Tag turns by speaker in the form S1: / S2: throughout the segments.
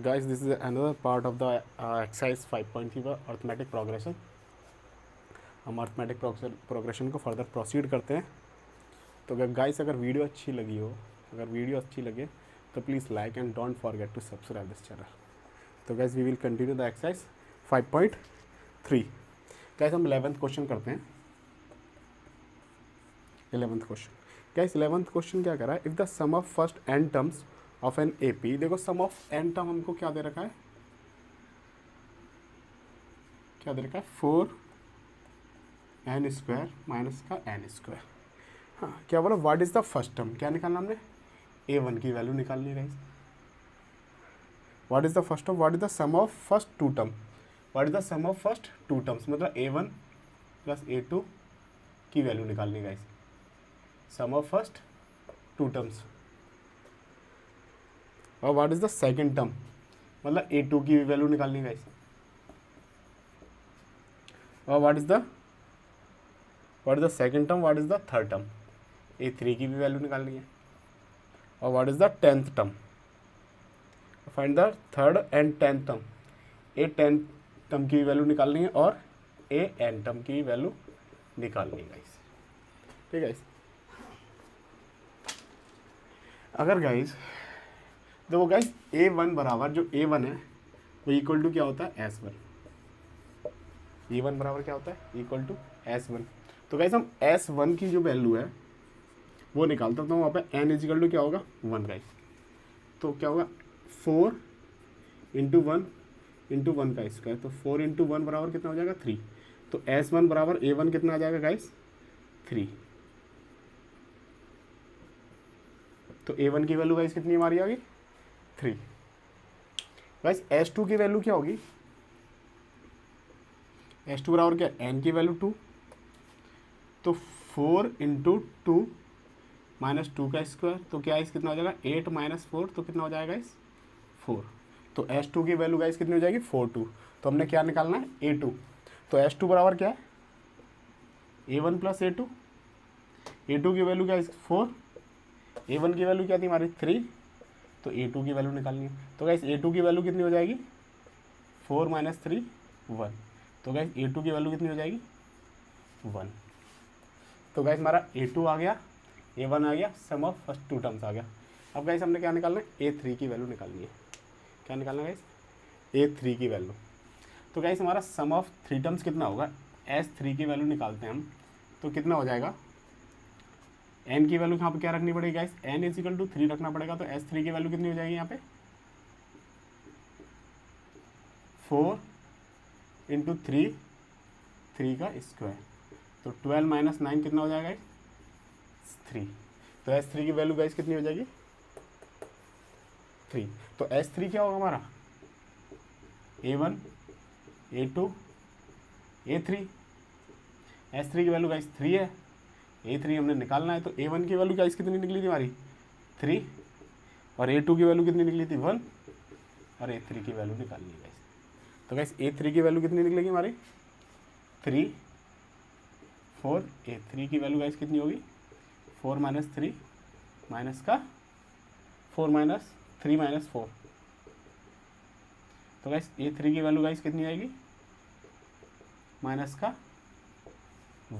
S1: guys, this is another part of the exercise 5.3 arithmetic progression. हम arithmetic progression को proceed प्रोसीड करते हैं. तो गाइस, अगर वीडियो अच्छी लगे तो please like and don't forget to subscribe this channel. तो guys, we will continue the exercise 5.3. Guys, हम 11th क्वेश्चन करते हैं. 11th question. Guys, 11th question क्या करा है? If the sum of first n terms of an AP. देखो, sum of N term हमको क्या दे रखा है? 4 एन स्क्वायर माइनस का एन स्क्वायर. हाँ, क्या बोला? What is the first term? क्या निकालना हमने? a1 की वैल्यू निकालनी है guys. What is the first term? What is the sum of first two term? What is the sum of first two terms? मतलब a1 प्लस a2 की value निकालनी है guys. Sum of first two terms. और what is the second term? मतलब a2 की value निकालनी है guys. और what is the second term? What is the third term? a3 की भी वैल्यू निकालनी है. और what is the 10th term? Find the third and 10th term. a10 term की वैल्यू निकालनी है और an टर्म की वैल्यू निकालनी है गाइस. ठीक है गाइस. अगर गाइस देखो गाइस, a1 बराबर जो a1 है वो इक्वल टू क्या होता है? s1. a1 बराबर क्या होता है? Equal to s1. तो गाइस, हम s1 की जो वैल्यू है वो निकालता हूँ. वहाँ पे n इजिकल टू क्या होगा? 1 गाइस. तो क्या होगा? 4 इंटू 1 इंटू 1 का स्क्वायर. तो 4 इंटू 1 बराबर कितना हो जाएगा? 3. तो s1 बराबर a1 कितना आ जाएगा गाइस? 3. तो a1 की वैल्यू गाइस कितनी हमारी आ गई? 3. गाइस, s2 की वैल्यू क्या होगी? s2 बराबर क्या? n की वैल्यू 2. तो 4 इंटू 2 माइनस 2 का स्क्वायर. तो क्या इस कितना हो जाएगा? 8 माइनस 4. तो कितना हो जाएगा इस? 4. तो s2 की वैल्यू गाइस कितनी हो जाएगी? 42. तो हमने क्या निकालना है? a2. तो s2 बराबर क्या है? a1 plus a2. a2 की वैल्यू क्या है? 4. a1 की वैल्यू क्या थी हमारी? 3. तो a2 की वैल्यू निकालनी है. तो गाइस, a2 की वैल्यू कितनी हो जाएगी? 4 माइनस 3 1. तो गाइस, a2 की वैल्यू कितनी हो जाएगी? 1. तो गाइस, हमारा a2 आ गया, a1 आ गया, सम ऑफ फर्स्ट टू टर्म्स आ गया. अब गाइस, हमने क्या निकालना है? a3 की वैल्यू निकालनी है. क्या निकालना है गाइस? a3 की वैल्यू. तो गाइस, हमारा सम ऑफ थ्री टर्म्स कितना होगा? s3 की वैल्यू निकालते हैं हम. तो कितना हो जाएगा? n की वैल्यू यहाँ पे क्या रखनी पड़ेगी गाइस? n इजिकल टू 3 रखना पड़ेगा. तो s3 की वैल्यू कितनी हो जाएगी यहाँ पे? 4 इंटू 3 का स्क्वायर. तो 12 माइनस 9 कितना हो जाएगा? 3. तो s3 की वैल्यू गाइस कितनी हो जाएगी? 3. तो s3 क्या होगा हमारा? a1 a2 a3. s3 की वैल्यू गाइस 3 है. a3 हमने निकालना है. तो a1 की वैल्यू गाइस कितनी निकली थी हमारी? 3. और a2 की वैल्यू कितनी निकली थी? 1. और a3 की वैल्यू निकालनी है गाइस. तो गाइस, a3 की वैल्यू कितनी निकलेगी हमारी? 3 4. a3 की वैल्यू गाइस कितनी होगी? 4 माइनस 3 माइनस का 4 माइनस 3 माइनस 4. तो गाइस, a3 की वैल्यू गाइस कितनी आएगी? माइनस का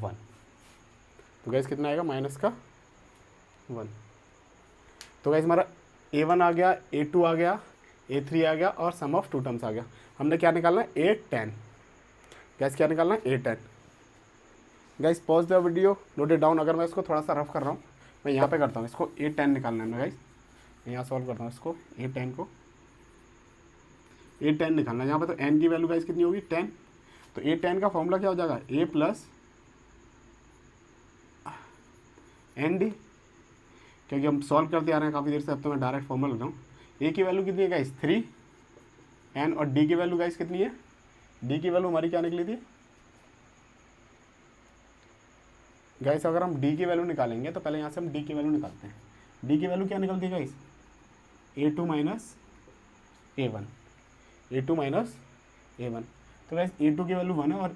S1: 1. तो गाइस, कितना आएगा? माइनस का 1. तो गाइस, हमारा a1 आ गया, a2 आ गया, a3 आ गया और सम ऑफ टू टर्म्स आ गया. हमने क्या निकालना है? a10. गाइस, क्या निकालना है? a10. Guys, pause the video, note it down. अगर मैं इसको थोड़ा सा रफ कर रहा हूँ, मैं यहाँ पे करता हूँ. इसको a10 निकालना है गाइस. मैं यहाँ सॉल्व करता हूँ इसको. a10 को a10 निकालना है यहाँ पे. तो n की वैल्यू गाइस कितनी होगी? 10. तो a10 का फॉर्मूला क्या हो जाएगा? a plus n d. क्योंकि हम सॉल्व करते आ रहे हैं काफ़ी देर से, अब तो मैं डायरेक्ट फॉर्मूला लगा हूँ. a की वैल्यू कितनी है गाइस? 3. n और d की वैल्यू गाइस कितनी है? d की वैल्यू हमारी क्या निकली थी गाइस? अगर हम d की वैल्यू निकालेंगे तो पहले यहाँ से हम d की वैल्यू निकालते हैं. d की वैल्यू क्या निकलती है guys? a2 minus a1. a2 minus a1. तो गाइस, a2 की वैल्यू 1 है और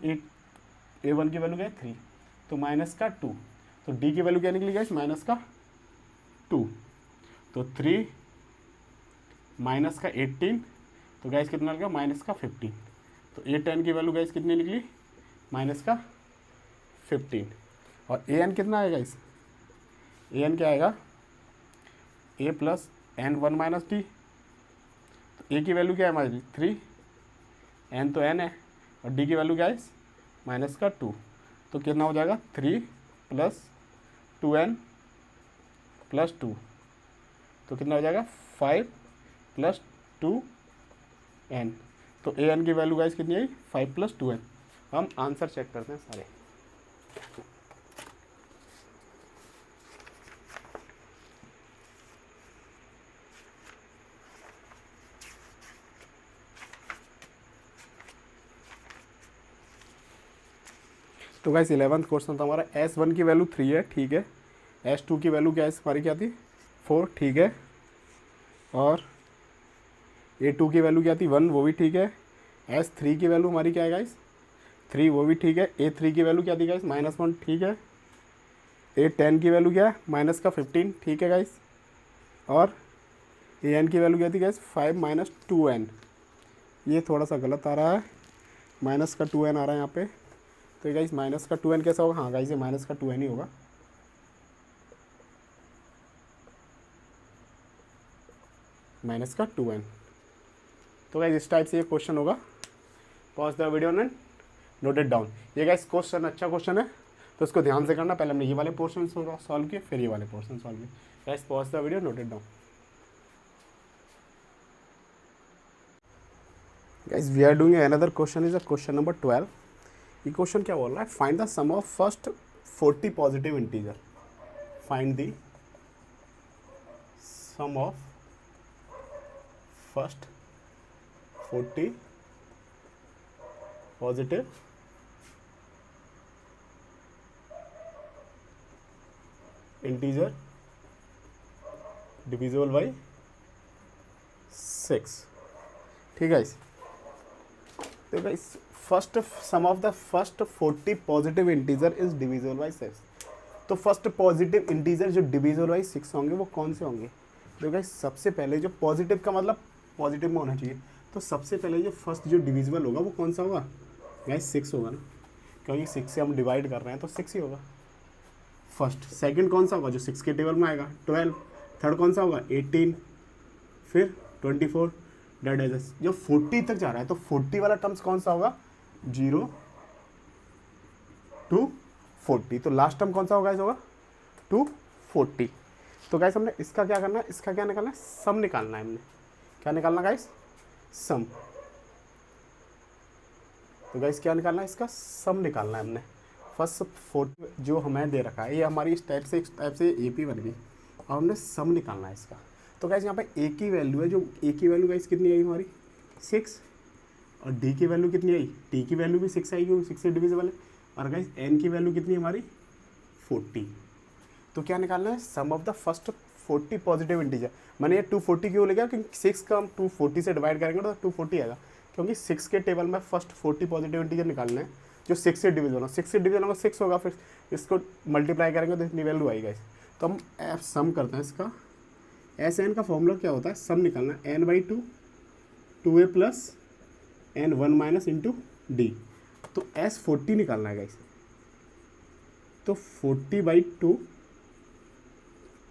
S1: a1 की वैल्यू क्या है? 3. तो माइनस का 2. तो d की वैल्यू क्या निकली गाइस? माइनस का 2. तो 3 माइनस का 18 तो गैस कितना निकला माइनस का 15। तो ए 10 की वैल्यू गैस कितनी निकली माइनस का 15। और ए एन कितना आएगा इस ए एन क्या आएगा ए प्लस एन 1 माइनस डी। तो ए की वैल्यू क्या है हमारी 3, एन तो एन है और डी की वैल्यू क्या है माइनस का 2। तो कितना हो जाएगा 3 प्लस 2n प्लस 2। तो कितना हो जाएगा 5 प्लस 2n। तो ए एन की वैल्यू गाइस कितनी आई 5 प्लस 2n। हम आंसर चेक करते हैं सारे। तो गाइस 11th क्वेश्चन था हमारा S1 की वैल्यू 3 है, ठीक है। S2 की वैल्यू क्या है हमारी क्या थी 4, ठीक है। और A2 की वैल्यू क्या थी 1, वो भी ठीक है। S3 की वैल्यू हमारी क्या है गाइस 3, वो भी ठीक है। A3 की वैल्यू क्या थी गाइस -1, ठीक है। A10 की वैल्यू क्या है माइनस का 15, ठीक है गाइस। और AN की वैल्यू क्या थी गाइस 5 माइनस 2n। ये थोड़ा सा गलत आ रहा है, माइनस का 2n आ रहा है यहाँ पे। तो ये गाइस माइनस का 2n कैसा होगा, हाँ गाइस ये माइनस का 2n ही होगा। माइनस का 2n। तो गाइस इस टाइप से ये क्वेश्चन होगा। Pause the video and note it down. ये गाइस क्वेश्चन अच्छा क्वेश्चन है, तो इसको ध्यान से करना। पहले हमने ये वाले पोर्शन सॉल्व किए, फिर ये वाले पोर्शन सॉल्व किए। Guys pause the video, note it down. Guys we are doing another question, is a question number 12। ये क्वेश्चन क्या बोल रहा है, find the sum of first 40 positive integer. Find the sum of first 40 positive integer divisible by 6, ठीक है guys. तो guys first sum of the first 40 positive integer is divisible by 6। तो first positive integer जो divisible by 6 होंगे वो कौन से होंगे। तो गाइस सबसे पहले जो पॉजिटिव का मतलब पॉजिटिव में होना चाहिए, तो सबसे पहले जो फर्स्ट जो डिविजिबल होगा वो कौन सा होगा गाइस 6 होगा ना, क्योंकि 6 से हम डिवाइड कर रहे हैं तो 6 ही होगा फर्स्ट। सेकंड कौन सा होगा जो 6 के टेबल में आएगा 12। थर्ड कौन सा होगा 18, फिर 24। डेट इज जो 40 तक जा रहा है तो 40 वाला टर्म्स कौन सा होगा 0 to 40। तो लास्ट टर्म कौन सा होगा होगा 240। तो गाइस हमने इसका क्या करना है, इसका क्या निकालना है, सम निकालना है। हमने क्या निकालना गाइस सम। तो गाइस क्या निकालना है, इसका सम निकालना है हमने। फर्स्ट 40 जो हमें दे रखा है, ये हमारी इस टाइप से AP बन गई और हमने सम निकालना है इसका। तो गाइस यहाँ पे A की वैल्यू है, जो A की वैल्यू गाइस कितनी आई हमारी 6, और D की वैल्यू कितनी आई, D की वैल्यू भी 6 आएगी क्योंकि 6 से डिविजिबल है। और गाइस N की वैल्यू कितनी हमारी 40। तो क्या निकालना है sum of the first 40 positive integer. मैंने ये 240 क्यों ले गया, क्योंकि 6 का हम 240 से डिवाइड करेंगे तो 240 आएगा, क्योंकि 6 के टेबल में फर्स्ट 40 पॉजिटिव इंटीजर निकालना है जो 6 से डिविजन होगा। 6 से डिविजन होगा 6 होगा, फिर इसको मल्टीप्लाई करेंगे तो इतनी वैल्यू आएगी। तो हम सम करते हैं इसका। SN का फॉर्मूला क्या होता है, सम निकालना है n/2 2a plus n1 minus into D. तो S40 निकालना है गाइस। तो 40/2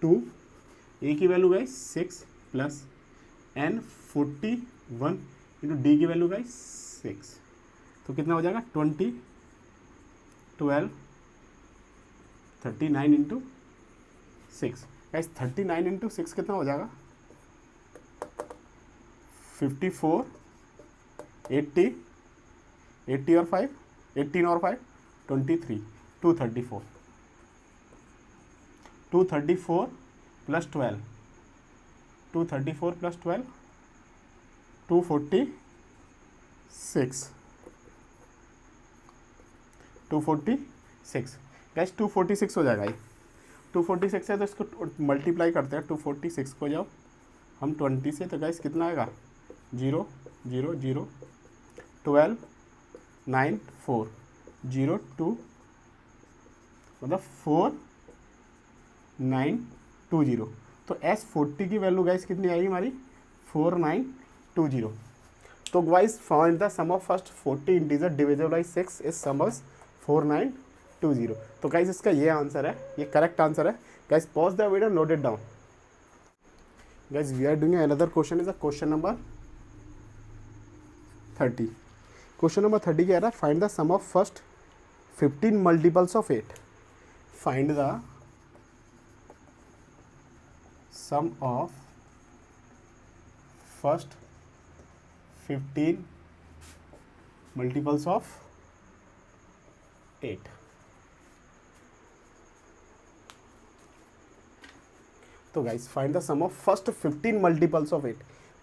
S1: 2 A की value guys 6 plus n41 into D की वैल्यू गाइस 6। तो कितना हो जाएगा 20 12 39 इंटू 6। गाइस 39 इंटू 6 कितना हो जाएगा 54 80 80 और 5 18 और 5 23 234 234 प्लस 12 234 प्लस 12 246 246 गाइस 246 हो जाएगा ये। 246 है तो इसको मल्टीप्लाई करते हैं 246 को जब हम 20 से, तो गाइस कितना आएगा 0 0 0 12 9 4 0 2 मतलब 4 9 2 0। तो S40 की वैल्यू गाइस कितनी आएगी हमारी 4920। तो guys find the sum of first 40 integer divisible by 6 is sum of 4920। तो गाइस इसका ये आंसर है, ये करेक्ट आंसर है। Guys pause the video, note it down. Guys we are doing another question, is a question number 30। Question number 30 क्या है? Find the sum of first 15 multiples of 8। Find the sum of first 15 multiples of 8। तो guys find the sum of first 15 multiples of 8।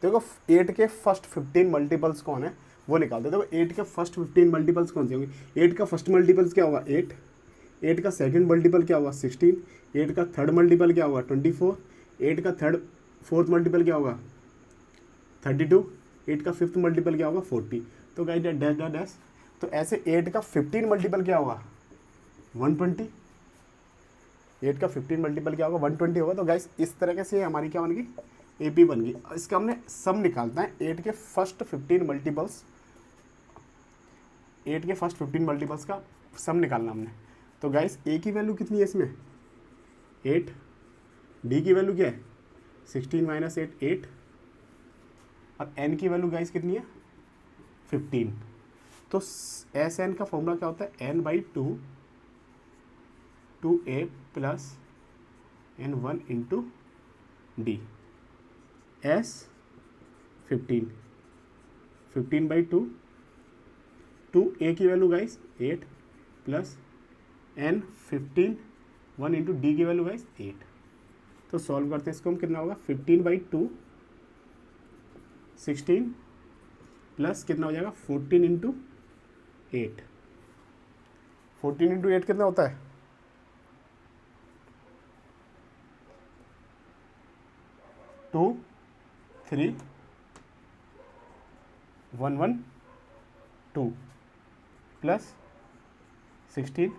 S1: देखो 8 के first 15 multiples कौन है वो निकालते। देखो 8 के फर्स्ट 15 मल्टीपल्स कौन से होंगे? 8 का फर्स्ट मल्टीपल्स क्या होगा? 8। 8 का सेकंड मल्टीपल क्या होगा? 16। 8 का थर्ड मल्टीपल क्या होगा? 24। 8 का फोर्थ मल्टीपल क्या होगा? 32। 8 का फिफ्थ मल्टीपल क्या होगा? 40। तो गाइस डैश डैश डैश, तो ऐसे 8 का 15 मल्टीपल क्या होगा? 120। 8 का 15 मल्टीपल क्या होगा? 120 होगा। तो गाइस इस तरह से हमारी क्या बन गई? AP बन गई। इसका हमने सम निकालना है 8 के फर्स्ट 15 मल्टीपल्स, 8 के फर्स्ट 15 मल्टीपल्स का सम निकालना हमने। तो गाइस A की वैल्यू कितनी है इसमें? 8। D की वैल्यू क्या है? 16 माइनस 8 8। और N की वैल्यू गाइस कितनी है? 15। तो SN का फॉर्मूला क्या होता है? N/2 2A plus N1 into D। S 15/2 2A की value guys 8 plus N 15 1 into D की वैल्यू गाइस 8। तो सॉल्व करते हैं इसको हम, कितना होगा? 15/2 16 प्लस कितना हो जाएगा? 14 इंटू 8। 14 इंटू 8 कितना होता है? 2 3 1 1 2 प्लस 16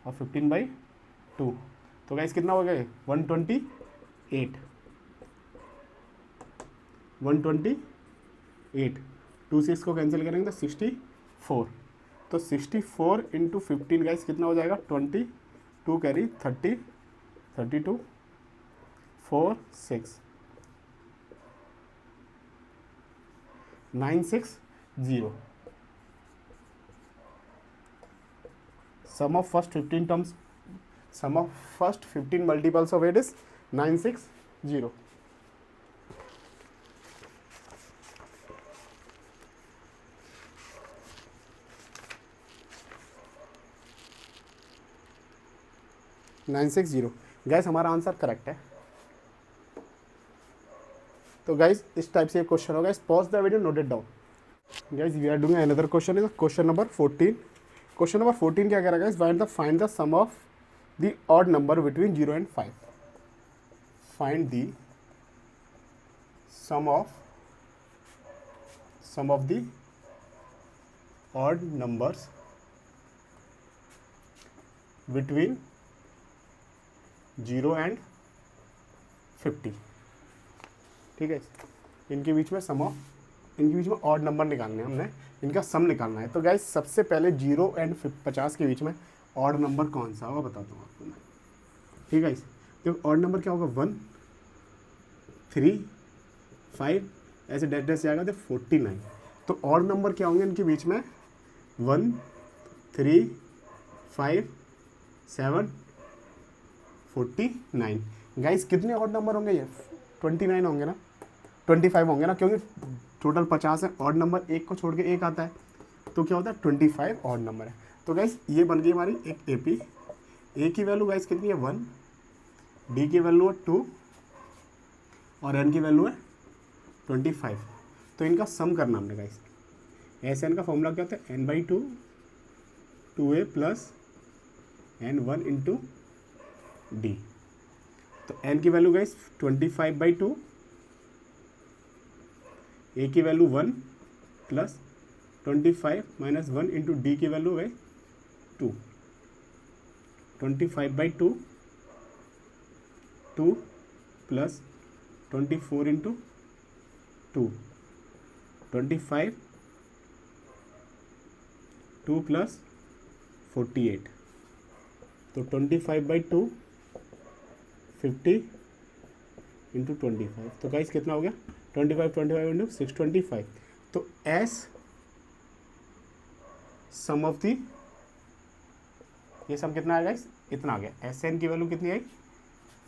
S1: और 15/2। तो गाइस कितना हो गया? 128। 128 2 से इसको कैंसिल करेंगे तो 64। तो 64 इंटू 15 गाइस कितना हो जाएगा? 20 2 carry 30 32 4 6 960। Sum of first 15 terms, sum of first 15 multiples of 8 is 960। Guys हमारा आंसर करेक्ट है। तो गाइस इस टाइप से क्वेश्चन होगा। Pause the video, note it down. Guys we are doing another question, is question number 14। Question number 14 क्या कह रहा है guys? Find the sum of the odd number between 0 and 5। Find the sum of the odd numbers between 0 and 50। ठीक है, इनके बीच में odd number निकालने हैं, हमने इनका सम निकालना है। तो गाइस सबसे पहले 0 and 50 के बीच में ऑड नंबर कौन सा होगा बताता हूँ आपको मैं। ठीक है, तो ऑड नंबर क्या होगा? 1 3 5 ऐसे डैश डैश जाएगा तो 49। तो ऑड नंबर क्या होंगे इनके बीच में? 1 3 5 7 49। गाइस कितने ऑड नंबर होंगे? ये 29 होंगे ना, 25 होंगे ना, क्योंकि टोटल 50 है। ऑड नंबर एक को छोड़ के एक आता है, तो क्या होता है? 25 ऑड नंबर है। तो गाइस ये बन गई हमारी एक AP। A की वैल्यू गाइस कितनी है? 1। D की वैल्यू है 2 और N की वैल्यू है 25। तो इनका सम करना हमने गाइस। SN का फॉर्मूला क्या होता है? N/2 2A plus N1 into D। तो N की वैल्यू गाइस 25/2, A की value 1 plus 25 minus 1 into D की वैल्यू है 2। 25/2 2 प्लस 24 इंटू 2 25 2 प्लस 48, तो 25/2 50 इंटू 25, तो गाइस कितना हो गया 25 इंटू 625। तो एस सम ऑफ दी, ये सम कितना आया गाइस, इतना आ गया। एस एन की वैल्यू कितनी आई,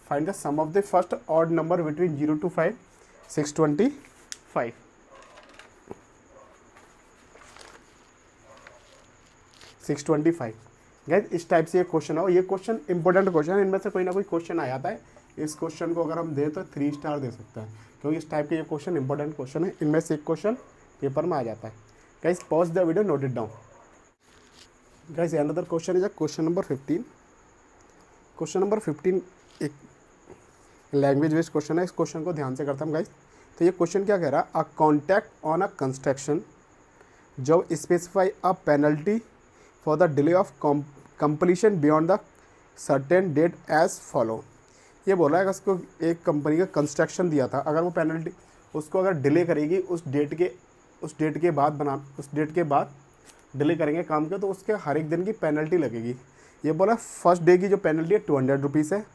S1: find the sum of the first odd number between 0 to 5 625। 625 guys, इस टाइप से ये क्वेश्चन है और ये क्वेश्चन इंपॉर्टेंट क्वेश्चन है, इनमें से कोई ना कोई क्वेश्चन आ जाता है। इस क्वेश्चन को अगर हम दें तो 3 स्टार दे सकता है, क्योंकि इस टाइप के ये क्वेश्चन इंपॉर्टेंट क्वेश्चन है, इनमें से एक क्वेश्चन पेपर में आ जाता है। Guys pause the video, note it down. Guys another question is question number 15। Question number 15 एक लैंग्वेज बेस्ड क्वेश्चन है, इस क्वेश्चन को ध्यान से करता हूँ गाइस। तो ये क्वेश्चन क्या कह रहा है, a contact on a construction जो specify a penalty for the delay of completion beyond the certain date as follow. ये बोला है कि उसको एक कंपनी का कंस्ट्रक्शन दिया था, अगर वो पेनल्टी उसको अगर डिले करेगी उस डेट के बाद डिले करेंगे काम के, तो उसके हर एक दिन की पेनल्टी लगेगी। ये बोला फर्स्ट डे की जो पेनल्टी है 200 रुपीज़ है,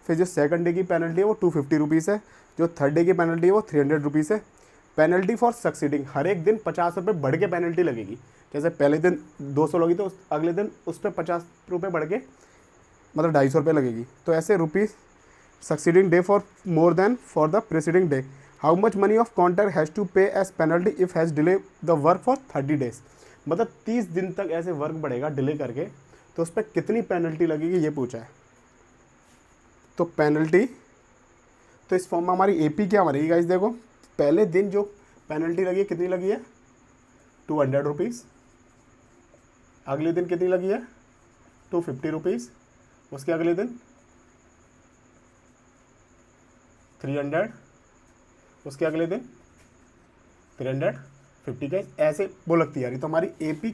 S1: फिर जो सेकंड डे की पेनल्टी है वो 250 रुपीज़ है, जो थर्ड डे की पेनल्टी है वो 300 रुपीज़ है। पेनल्टी फॉर सक्सीडिंग, हर एक दिन 50 रुपये बढ़ के पेनल्टी लगेगी। जैसे पहले दिन 200 लगी तो अगले दिन उस पर 50 रुपये बढ़ के मतलब 250 रुपये लगेगी। तो ऐसे rupees succeeding day for more than for the preceding day. How much money of contract has to pay as penalty if has delay the work for 30 days. मतलब 30 दिन तक ऐसे वर्क बढ़ेगा डिले करके, तो उस पर कितनी पेनल्टी लगेगी ये पूछा है। तो पेनल्टी, तो इस फॉर्म में हमारी एपी क्या बनेगी गाइस, देखो पहले दिन जो पेनल्टी लगी है कितनी लगी है 200 रुपीज़, अगले दिन कितनी लगी है 250 रुपीज़, उसके अगले दिन 300, उसके अगले दिन 350 का ऐसे वो लगती है। तो हमारी एपी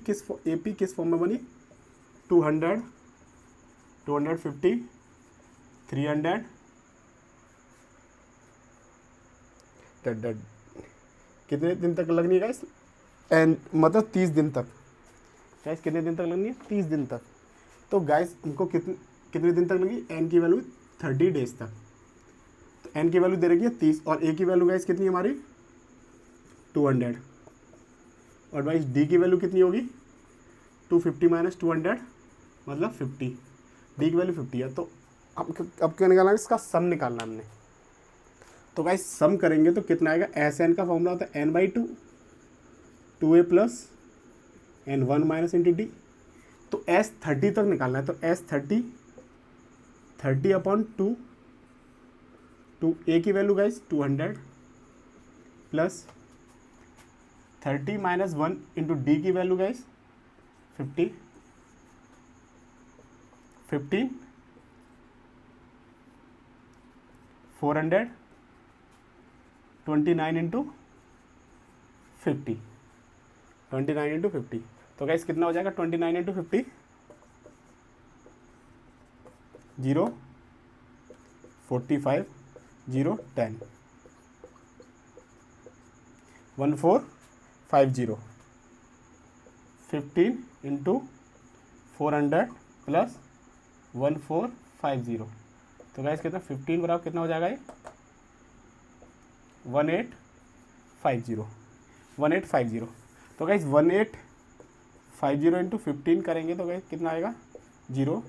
S1: किस फॉर्म में बनी 200 250 300 कितने दिन तक लगनी है गाइस, एंड मतलब 30 दिन तक। गाइस कितने दिन तक लगनी है 30 दिन तक। तो गाइस इनको कितने दिन तक लगी, एन की वैल्यू 30 डेज तक। तो एन की वैल्यू दे रखी है 30 और ए की वैल्यू गाइस कितनी है हमारी 200, और गाइस डी की वैल्यू कितनी होगी 250 माइनस 200 मतलब 50, डी की वैल्यू 50 है। तो अब क्या निकालना है, इसका सम निकालना हमने। तो गाइस सम करेंगे तो कितना आएगा, एस एन का फॉर्मूला होता है n/2 2a plus n1 minus into D. तो एस 30 तक निकालना है, तो एस 30/2 टू ए की value guys 200 plus 30 minus 1 into D की वैल्यू गाइस 50 15 400 29 इंटू 50 29 इंटू 50। तो गाइस कितना हो जाएगा 29 इंटू 50 0 45 0 10 1450 15 इंटू 400 प्लस 1450। तो गाइस कितना 15 बराबर कितना हो जाएगा ये 1850। तो गाइस 1850 इंटू 15 करेंगे तो गाइस कितना आएगा 0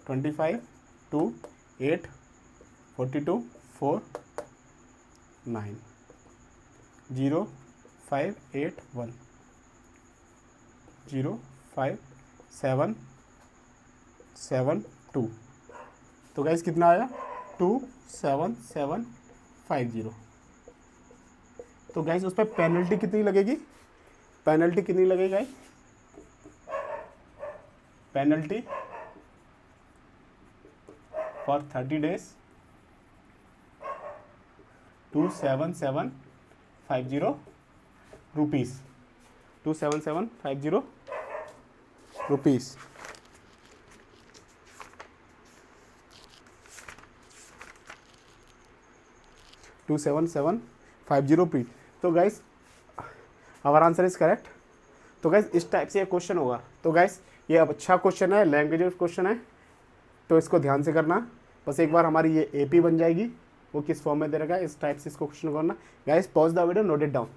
S1: 25 2 8 42 4 9 0 5 8 1 0 5 7 7 2। तो गाइस कितना आया 27750। तो गाइस उस पर पेनल्टी कितनी लगेगी, guys penalty for 30 days 27750 rupees 27750 rupees. 50p। तो guys our answer is correct. तो गाइस इस टाइप से ये क्वेश्चन होगा। तो गाइस ये अब अच्छा क्वेश्चन है, लैंग्वेज क्वेश्चन है, तो इसको ध्यान से करना। बस एक बार हमारी ये AP बन जाएगी, वो किस फॉर्म में दे रखा है, इस टाइप से इसको क्वेश्चन करना। Guys pause the video, note it down.